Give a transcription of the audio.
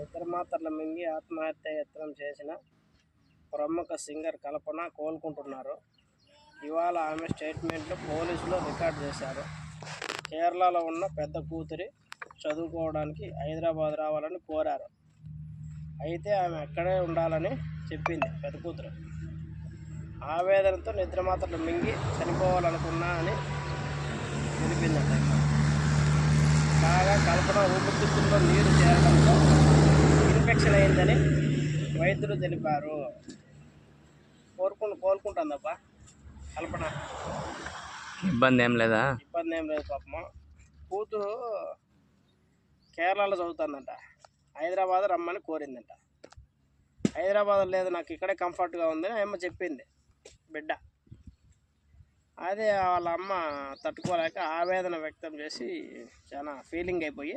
నిద్రమాత్రలు మింగి ఆత్మహత్య యత్నం చేసిన ప్రముఖ సింగర్ కల్పన కోలుకుంటున్నారు. ఇవాళ ఆమె స్టేట్మెంట్లు పోలీసులు రికార్డు చేశారు. కేరళలో ఉన్న పెద్ద కూతురి చదువుకోవడానికి హైదరాబాద్ రావాలని కోరారు. అయితే ఆమె అక్కడే ఉండాలని చెప్పింది పెద్ద కూతురు. ఆవేదనతో నిద్రమాత్రలు మింగి చనిపోవాలనుకున్నా అని తెలిపిందట. కాగా కల్పన ఊపిరితిత్తుల్లో నీరు చేరడంతో ఇన్ఫెక్షన్ అయిందని వైద్యులు తెలిపారు. కోలుకుంటుందబ్బా కల్పన, ఇబ్బంది ఏం లేదా? ఇబ్బంది ఏం లేదు. పాపం కూతురు కేరళలో చదువుతుందంట, హైదరాబాద్ రమ్మని కోరిందంట. హైదరాబాద్ లేదు, నాకు ఇక్కడే కంఫర్ట్గా ఉందని అమ్మ చెప్పింది బిడ్డ. అదే వాళ్ళ అమ్మ తట్టుకోలేక ఆవేదన వ్యక్తం చేసి చాలా ఫీలింగ్ అయిపోయి